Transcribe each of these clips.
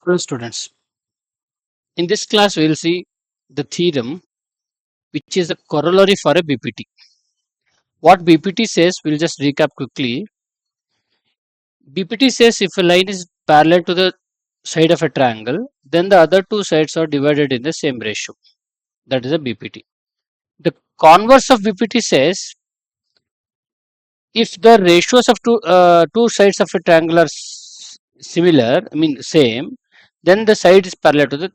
Hello students, in this class we will see the theorem which is a corollary for a BPT. What BPT says, we will just recap quickly. BPT says if a line is parallel to the side of a triangle, then the other two sides are divided in the same ratio. That is a BPT. The converse of BPT says if the ratios of two sides of a triangle are similar, same, then the side is parallel to the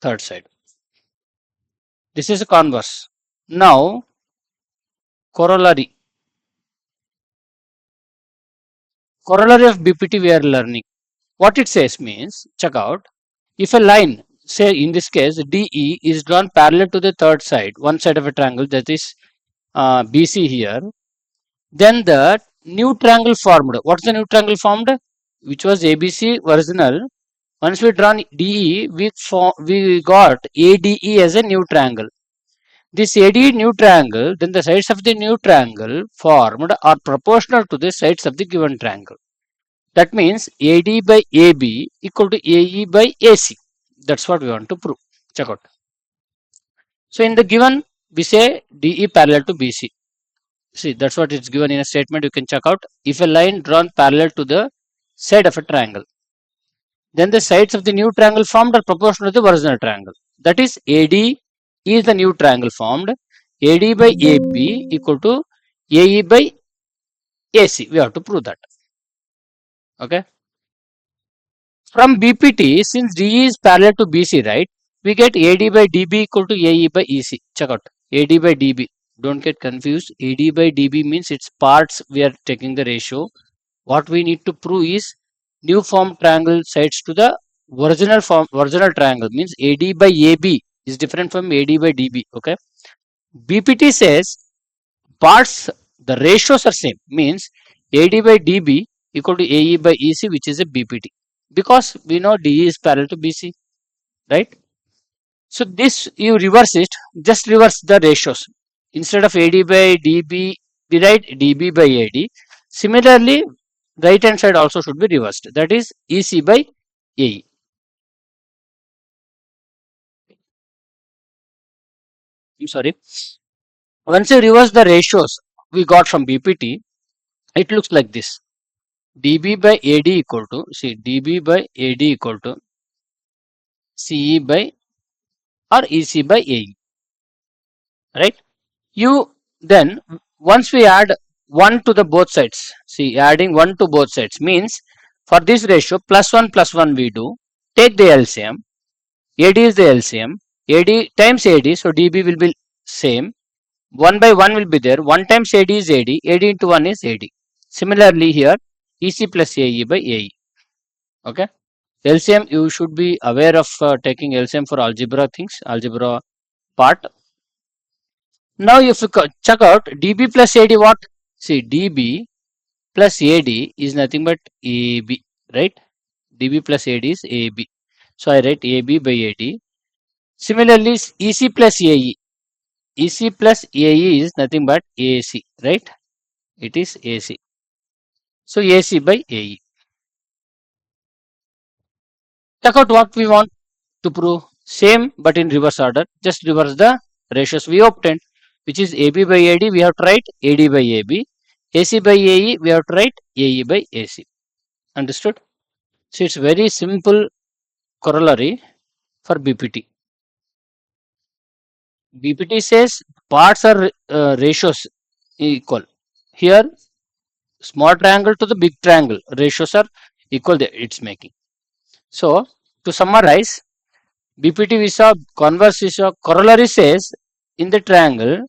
third side. This is a converse. Now, corollary. Corollary of BPT we are learning. What it says means, check out, if a line, say in this case DE is drawn parallel to the third side, one side of a triangle, that is BC here, then the new triangle formed. What's the new triangle formed? Which was ABC original. Once we drawn DE, we got ADE as a new triangle. This ADE new triangle, then the sides of the new triangle formed are proportional to the sides of the given triangle. That means AD by AB equal to AE by AC. That's what we want to prove. Check out. So in the given, we say DE parallel to BC. See, that's what it's given in a statement. You can check out. If a line drawn parallel to the side of a triangle, then the sides of the new triangle formed are proportional to the original triangle. That is AD is the new triangle formed. AD by AB equal to AE by AC. We have to prove that. Okay. From BPT, since DE is parallel to BC, right, we get AD by DB equal to AE by EC. Check out. AD by DB. Don't get confused. AD by DB means its parts we are taking the ratio. What we need to prove is new form triangle sides to the original triangle, means AD by AB is different from AD by DB. Okay. BPT says parts, the ratios are same, means AD by DB equal to AE by EC, which is a BPT, because we know DE is parallel to BC, right? So this you reverse it, just reverse the ratios. Instead of AD by DB, we write DB by AD. Similarly, right hand side also should be reversed, that is EC by AE. I'm sorry. Once you reverse the ratios we got from BPT, it looks like this. DB by AD equal to, see, DB by AD equal to CE by or EC by AE, right? You then, once we add 1 to the both sides, see, adding 1 to both sides means for this ratio plus 1 we do, take the LCM, AD is the LCM, AD times AD, so DB will be same, 1 by 1 will be there, 1 times AD is AD, AD into 1 is AD. Similarly here, EC plus AE by AE. Okay. LCM, you should be aware of taking LCM for algebra things, algebra part. Now if you check out DB plus AD, what? See, DB plus AD is nothing but AB, right? DB plus AD is AB. So I write AB by AD. Similarly, EC plus AE. EC plus AE is nothing but AC, right? It is AC. So AC by AE. Check out what we want to prove. Same but in reverse order. Just reverse the ratios we obtained, which is AB by AD. We have to write AD by AB. AC by AE. We have to write AE by AC. Understood? So it's very simple corollary for BPT. BPT says parts are ratios equal. Here, small triangle to the big triangle ratios are equal. It's making. So to summarize, BPT we saw, converse we saw, corollary says in the triangle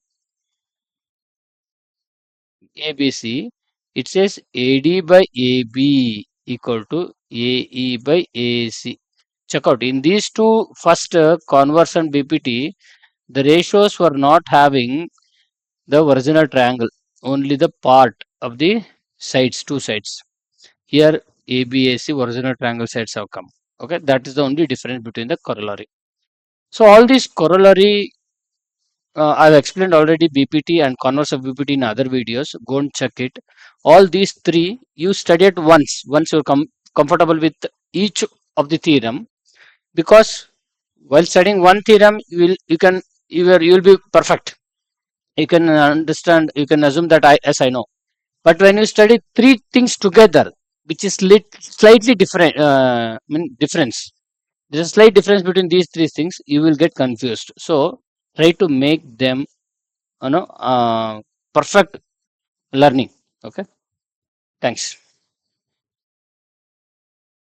ABC, it says AD by AB equal to AE by AC. Check out, in these two first converse and BPT, the ratios were not having the original triangle, only the part of the sides, two sides. Here ABAC original triangle sides have come. Okay, that is the only difference between the corollary. So all these corollary I've explained already BPT and converse of BPT in other videos. Go and check it. All these three you study it once. Once you're comfortable with each of the theorem, because while studying one theorem, you will be perfect. You can understand, you can assume that I know. But when you study three things together, which is slightly different, difference. There's a slight difference between these three things. You will get confused. So try to make them, perfect learning. Okay. Thanks.